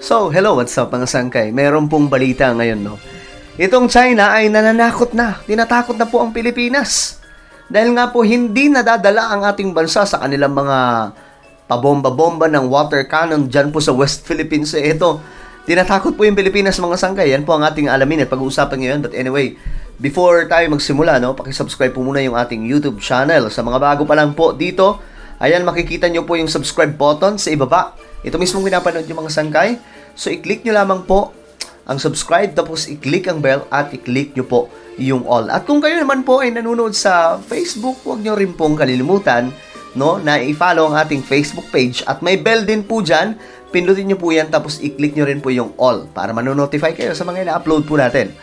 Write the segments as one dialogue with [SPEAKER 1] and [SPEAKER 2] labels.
[SPEAKER 1] So, hello, what's up mga sangkay? Meron pong balita ngayon, no? Itong China ay nananakot na, tinatakot na po ang Pilipinas. Dahil nga po hindi nadadala ang ating bansa sa kanilang mga pabomba-bomba ng water cannon dyan po sa West Philippines. Ito, tinatakot po yung Pilipinas mga sangkay. Yan po ang ating alamin at pag-uusapan ngayon. But anyway, before tayo magsimula, no, pakisubscribe po muna yung ating YouTube channel. Sa mga bago pa lang po dito, ayan, makikita nyo po yung subscribe button sa ibaba. Ito mismong pinapanood yung mga sangkay. So, i-click nyo lamang po ang subscribe, tapos i-click ang bell at i-click nyo po yung all. At kung kayo naman po ay nanonood sa Facebook, huwag nyo rin pong kalilimutan, no, na i-follow ang ating Facebook page. At may bell din po dyan. Pindutin nyo po yan, tapos i-click nyo rin po yung all para manonotify kayo sa mga ina-upload po natin.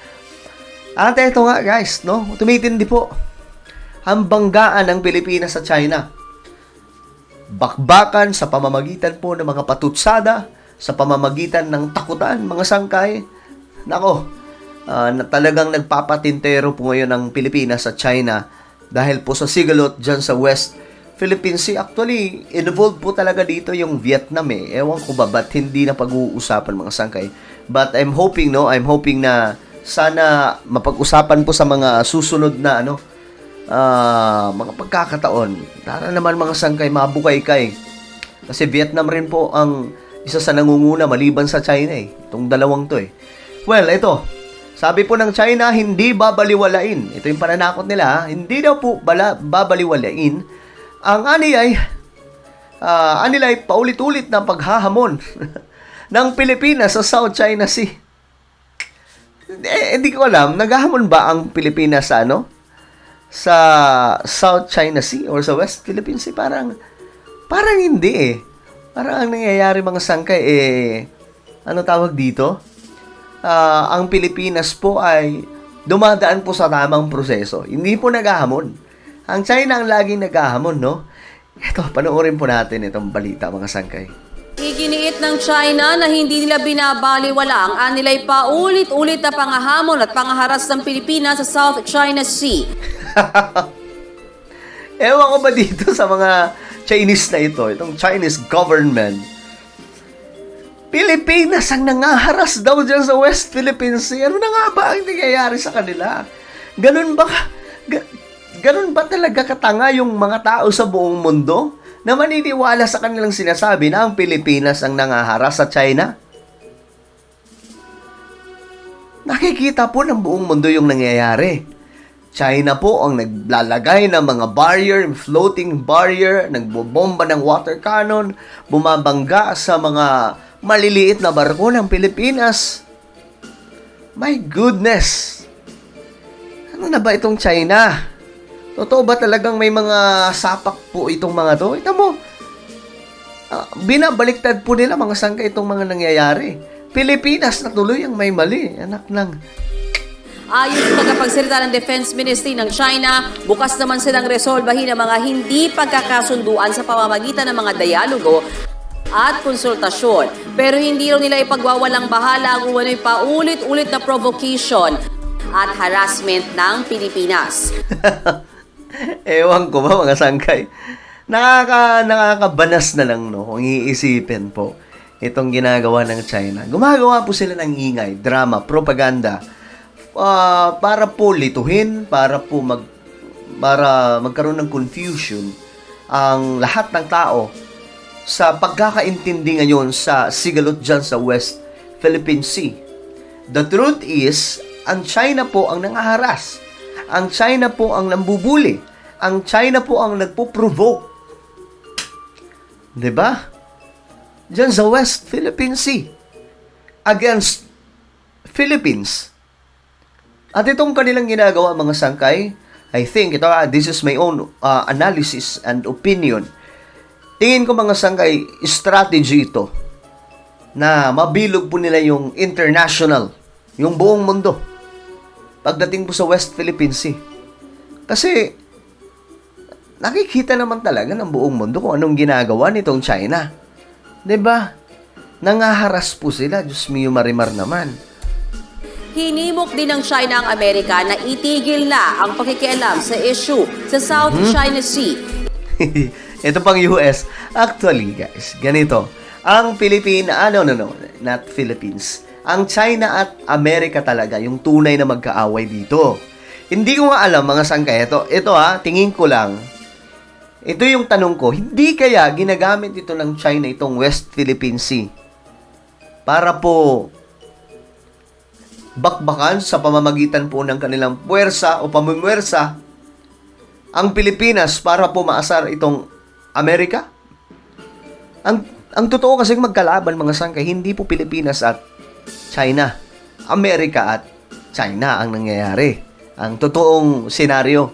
[SPEAKER 1] At eto nga guys, no, tumitindi po ang banggaan ng Pilipinas sa China. Bakbakan sa pamamagitan po ng mga patutsada, sa pamamagitan ng takutan, mga sangkay. Nako, na talagang nagpapatintero po ngayon ang Pilipinas sa China dahil po sa sigalot dyan sa West Philippine Sea. Actually, involved po talaga dito yung Vietnam eh. Ewan ko ba, ba't hindi na pag-uusapan mga sangkay? But I'm hoping na sana mapag-usapan po sa mga susunod na mga pagkakataon. Tara naman mga sangkay, mabukay-kay. Kasi Vietnam rin po ang isa sa nangunguna maliban sa China eh. Itong dalawang to eh. Well, ito. Sabi po ng China, hindi babaliwalain. Ito yung pananakot nila ha. Hindi daw po babaliwalain ang anilay paulit-ulit na paghahamon ng Pilipinas sa South China Sea. Hindi ko alam, naghahamon ba ang Pilipinas sa sa South China Sea or sa West Philippine Sea? Parang hindi eh. Parang ang nangyayari mga sangkay ano tawag dito? Ang Pilipinas po ay dumadaan po sa tamang proseso. Hindi po naghahamon. Ang China ang laging naghahamon, no? Ito, panoorin po natin itong balita mga sangkay.
[SPEAKER 2] Iginiit ng China na hindi nila binabaliwala ang anilay paulit-ulit na pangahamon at pangaharas ng Pilipinas sa South China Sea.
[SPEAKER 1] Ewan ko ba dito sa mga Chinese na ito, itong Chinese government, Pilipinas ang nangaharas daw dyan sa West Philippine Sea. Ano na nga ba ang nangyayari sa kanila? Ganun ba talaga katanga yung mga tao sa buong mundo na maniniwala sa kanilang sinasabi na ang Pilipinas ang nangaharas sa China? Nakikita po ng buong mundo yung nangyayari. China po ang naglalagay ng mga barrier, floating barrier, nagbobomba ng water cannon, bumabangga sa mga maliliit na barko ng Pilipinas. My goodness! Ano na ba itong China? Totoo ba talagang may mga sapak po itong mga to? Ito mo, binabaliktad po nila mga sangkay itong mga nangyayari. Pilipinas na tuloy ang may mali. Anak ng...
[SPEAKER 2] Ayon sa tagapagsalita ng Defense Ministry ng China, bukas naman silang resolbahin ang mga hindi pagkakasunduan sa pamamagitan ng mga dialogo at konsultasyon. Pero hindi raw nila ipagwawalang bahala ang umano'y paulit-ulit na provocation at harassment ng Pilipinas.
[SPEAKER 1] Ewan ko ba mga sangkay. Nakakabanas na lang, no, kung iisipin po itong ginagawa ng China. Gumagawa po sila ng ingay, drama, propaganda, para po lituhin, para magkaroon ng confusion ang lahat ng tao sa pagkakaintindi ngayon sa sigalot dyan sa West Philippine Sea. The truth is, ang China po ang nangaharas. Ang China po ang nambubuli. Ang China po ang nagpo-provoke. 'Di ba? Diyan sa West Philippine Sea against Philippines. At itong kanilang ginagawa mga sangkay, I think this is my own analysis and opinion. Tingin ko mga sangkay, strategy ito na mabilog po nila yung international, yung buong mundo pagdating po sa West Philippine Sea. Kasi nakikita naman talaga ng buong mundo kung anong ginagawa nitong China. 'Di ba? Nangaharas po sila, Diyos mio marimar naman.
[SPEAKER 2] Hinimok din ng China ang Amerika na itigil na ang pakikialam sa issue sa South China Sea.
[SPEAKER 1] Ito pang US. Actually, guys, ganito. Ang Pilipinas, not Philippines. Ang China at Amerika talaga yung tunay na magkaaway dito. Hindi ko nga alam mga sangkay. Ito tingin ko lang. Ito yung tanong ko, hindi kaya ginagamit ito ng China itong West Philippine Sea para po bakbakan sa pamamagitan po ng kanilang puwersa o pamumuwersa ang Pilipinas para po maasar itong Amerika? Ang totoo kasi magkalaban mga sangkay, hindi po Pilipinas at China. Amerika at China ang nangyayari. Ang totoong senaryo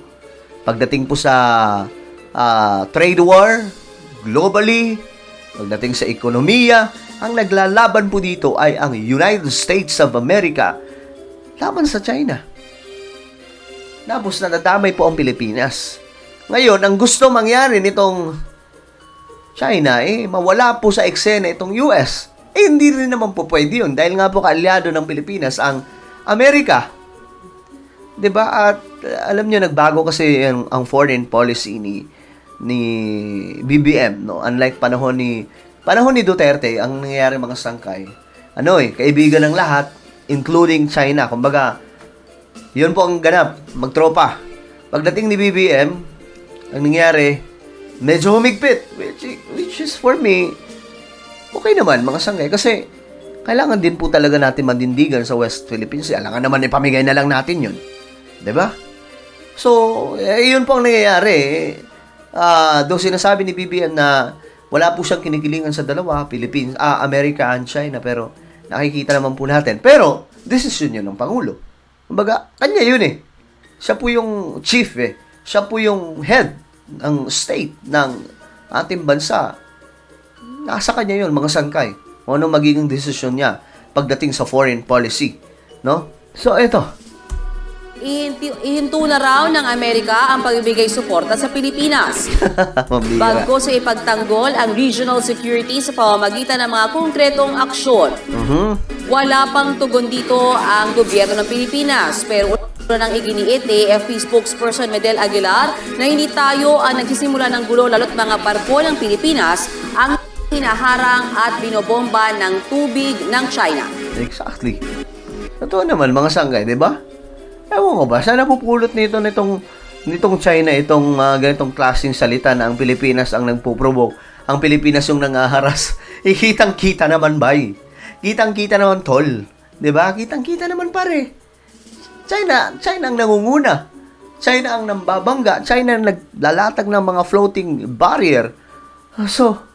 [SPEAKER 1] pagdating po sa trade war, globally, pagdating sa ekonomiya, ang naglalaban po dito ay ang United States of America laban sa China. Tapos nadadamay po ang Pilipinas. Ngayon, ang gusto mangyari nitong China, mawala po sa eksena itong US. Hindi rin naman po pwede yun dahil nga po kaalyado ng Pilipinas ang Amerika. 'Di ba? At alam niyo nagbago kasi ang foreign policy ni BBM, no? Unlike panahon ni Duterte, ang nangyayari mga sangkay, kaibigan ng lahat, including China. Kumbaga, yun po ang ganap, magtropa. Pagdating ni BBM, ang nangyayari, medyo humigpit, which is for me, okay naman mga sangkay, kasi kailangan din po talaga natin mandindigan sa West Philippines. Alangan naman ipamigay na lang natin yun. 'Di ba? So, yun po ang nangyayari. Though sinasabi ni BBM na wala po siyang kinikilingan sa dalawa, Philippines, America and China, pero nakikita naman po natin. Pero, desisyon yun ng Pangulo. Kumbaga, kanya yun Siya po yung chief Siya po yung head ng state ng ating bansa. Nasa kanya yun, mga sangkay. O ano magiging desisyon niya pagdating sa foreign policy. No? So, ito.
[SPEAKER 2] Ihinto na raw ng Amerika ang pagbibigay suporta sa Pilipinas. Bago sa ipagtanggol ang regional security sa pamamagitan ng mga konkretong aksyon. Wala pang tugon dito ang gobyerno ng Pilipinas, pero nang iginiit ni AFP spokesperson Medel Aguilar na hindi tayo ang nagsisimula ng gulo lalo't mga barko ng Pilipinas ang hinaharang at binobomba ng tubig ng China.
[SPEAKER 1] Exactly. Totoo naman mga sanggay, di ba? Ewan ko ba, sana pupulot nitong China itong ganitong klaseng salita na ang Pilipinas ang nagpo-provoke, ang Pilipinas yung nangaharas. Kitang-kita naman, bay. Kitang-kita naman, tol. 'Di ba? Kitang-kita naman, pare. China ang nangunguna. China ang nambabangga. China ang naglalatag ng mga floating barrier. So,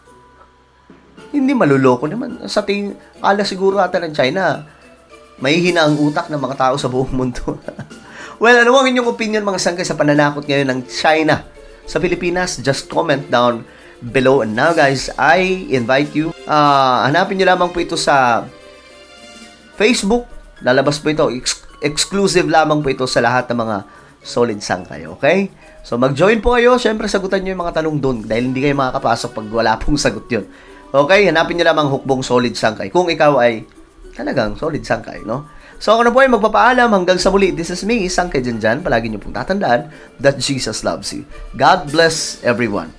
[SPEAKER 1] hindi maluloko naman. Sa kala siguro ata ng China, mahihina ang utak ng mga tao sa buong mundo. Well, ano ang inyong opinion mga sangkay sa pananakot ngayon ng China sa Pilipinas? Just comment down below. And now guys, I invite you, hanapin nyo lamang po ito sa Facebook. Lalabas po ito, exclusive lamang po ito sa lahat ng mga solid sangkay, okay? So mag-join po kayo, syempre sagutan nyo yung mga tanong doon dahil hindi kayo makakapasok pag wala pong sagot yun. Okay, hanapin nyo lamang hukbong solid sangkay kung ikaw ay talagang solid sangkay, no? So ako na po ay magpapaalam hanggang sa muli. This is me, Sangkay Janjan. Palagi niyo pong tatandaan that Jesus loves you. God bless everyone.